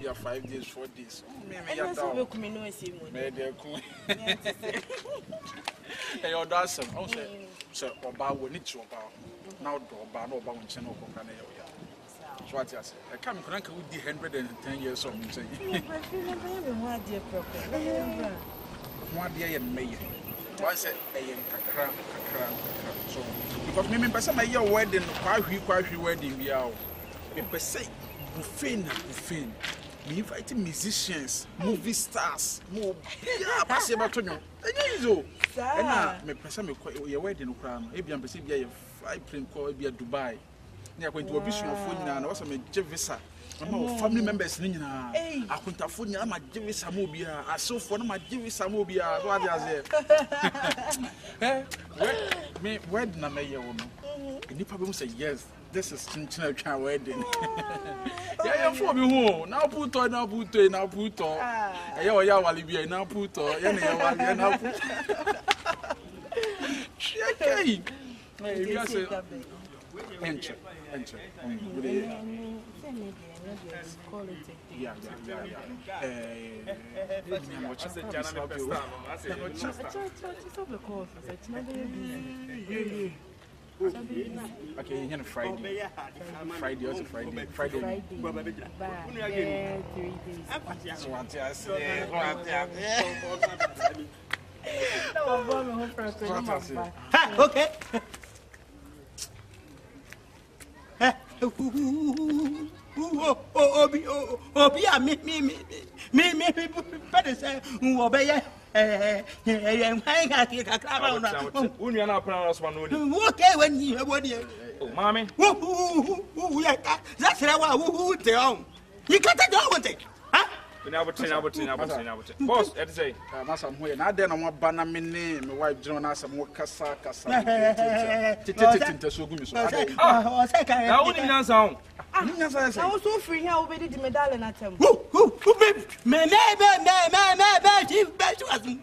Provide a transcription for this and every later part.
be 5 days, 4 days. Me ya da. We come no see mo. Me dey come. E yo da some. O say so oba wo ni chi oba. Now do oba no oba won che no ko kan e yo ya. So what you say? I come can we di 110 years of me say. What dey ye me. Why say e kakra. So because me person my year wedding kwa wedding bia o. Me person buffet. Me invite musicians, movie stars, more yeah, pass about to you. And now me person me your wedding kra no. E bia person bia ye fly plane call bia Dubai. Na going to obisu of phone na was me visa. My family members ni nyina. Akontafo nyina ma visa mo bia. Asofo na ma visa mo bia. So ade aze. Me wedding na me ye wo no. Any problem say yes. This is Chinchina wedding. Yeah, for me home. Now put on. Yeah, Walibia, now put on. Yeah, now put. Okay. Enter. Yeah. Okay, you're Friday. Friday. 3 days. Okay. Me, better say, obey. Okay, when you Mommy, that's who they own. You can't do it. Boss, let's say, somewhere. Now then, I want banana me name, my wife, John, as some more Cassa. I was so free here already the medallion at him.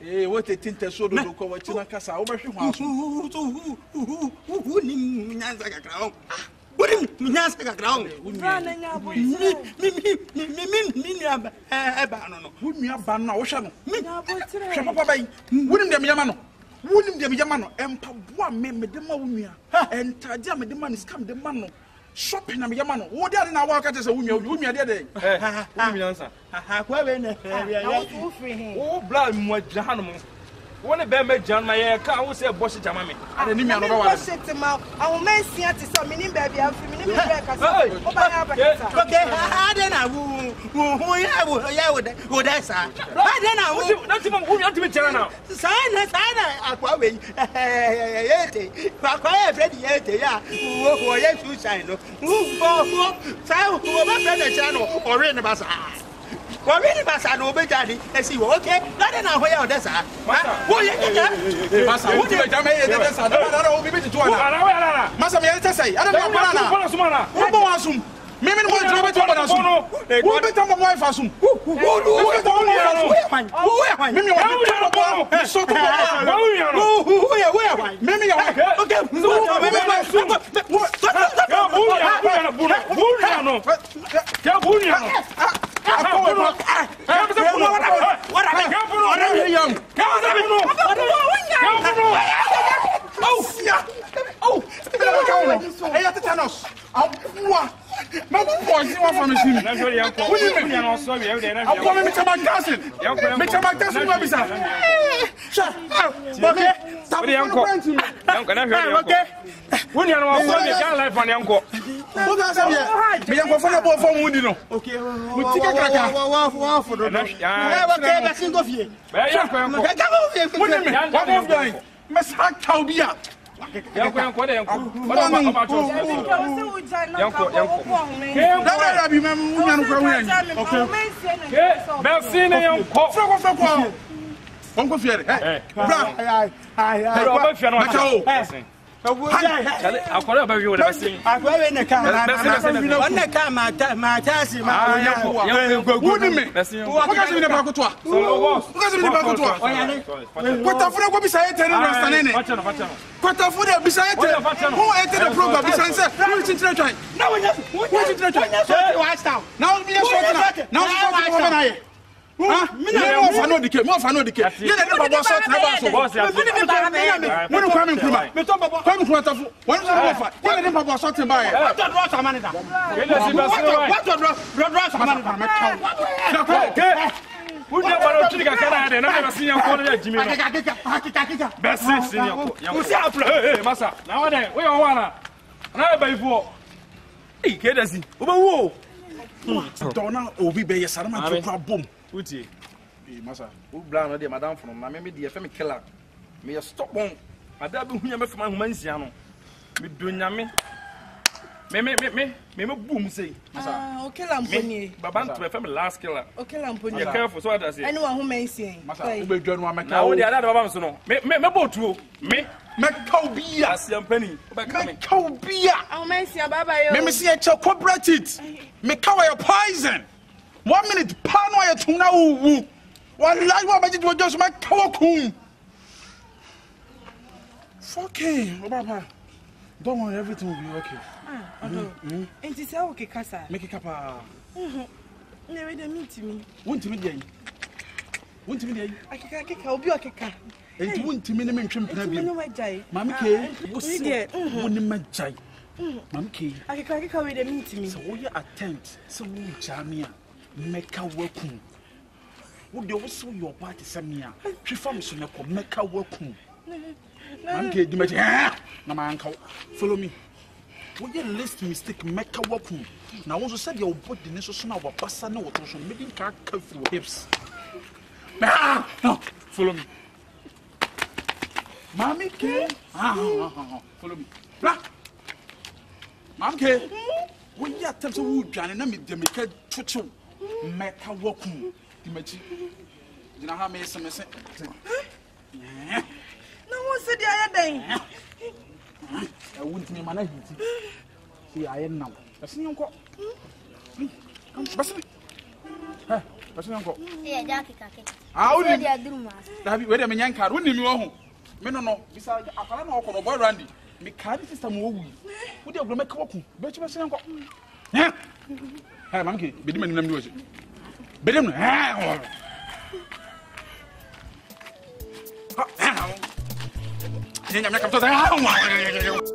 Hey, what a tint so do cover Chinacasa over what do you mean? Shopping na yamano wo dia na wa ka tese wumia dia dey wumia answer akwa we na wo blood mu agya hanom wo ne be magyan na ye ka wo se boss jama me ade ni mia no ba wa shit ma awu men sia te so me ni ba bia afi me ni be ka so o ba ya ba ka okay ade na wo ya wo da sa ade na wo na ti mo wo ya ti me jara na sana akwa we yete akwa e Fred yete ya wo ye su shine no wo sa wo ba Fred channel ore ne ba sa Wabini basa no be jadi esi wo okay na na ho ya odesa wo ye keke basa wo ti be jama ye odesa na wo bi bi tu ana masa me ye tesai ana me bana wo bo asum mimi mo jira be tu bana asum wo be tam mo wife asum wo be tam mo asum mimi wo so to wo ya mimi ya okay no dike. Ye na ne babo so tena ba so. Mo kwa me nkruma. Me to babo. Kwa me nkruma tafo. Wonu so babo fa. Ye na ne babo so tena ba ye. What do samani da? What do samani da? Me kawo. Wouldn't have to get a never seen a corner Jimmy. Best senior. Massa. Now then, we are one. Another by 4. Hey, Kedasi. Whoa. Donna Obi Bay Sarama to boom. Uti. Massa. Who blind the madame from my maybe the FM killer. May a stop on. I double him from my Mansiano. Me doing yammy. Me boom say. Okay, Lamponi. Baban to FM last killer. Okay, Lamponi. You're careful, so I say. Anyone who may see. Massa, we join one. Now, the other ones, no. Me boat to me. Maccaubia, Asian penny. Maccaubia. I'll mention a baba. Let me see a chocolate it. Maccaubia poison. 1 minute, Panoya tuna. One life of it was just Maccaubia. Okay, Baba. Don't worry, everything will be okay. And it's okay, Casa. Make it up. Never meet me. Won't me day. Won't me day. I can't be a kicker. And you won't me name trim. Mammy K. Was there? Wouldn't my jay. Mammy K. I can't come with a meeting. So, will you attempt some Jamia? Make a working. Would you also your party, Samia? She found so make a working. Monkey, the magic. No, my uncle. Follow me. Would you list mistake make a working? Now, also said your body necessary of a person or to making car careful hips. No, follow me. Mammy K. Follow me. Mam K. When you attempt to wood, Jan and me, the make a chuchu. Make a working. The magic. You know how many some say? No one said the other day. I wouldn't name my name. See, I am now. I see you go. Come, Bassy. Hey, Bassy, uncle. Yeah, Jackie. How would you do, Master? Wait a minute, car, wouldn't you know? No, besides, I can't walk on a boy, Randy. Me carry system movie. Would you make a walk? Bet you, Bassy, uncle. Yeah. Hey, monkey, be the man in the music. Be them. I'm not going to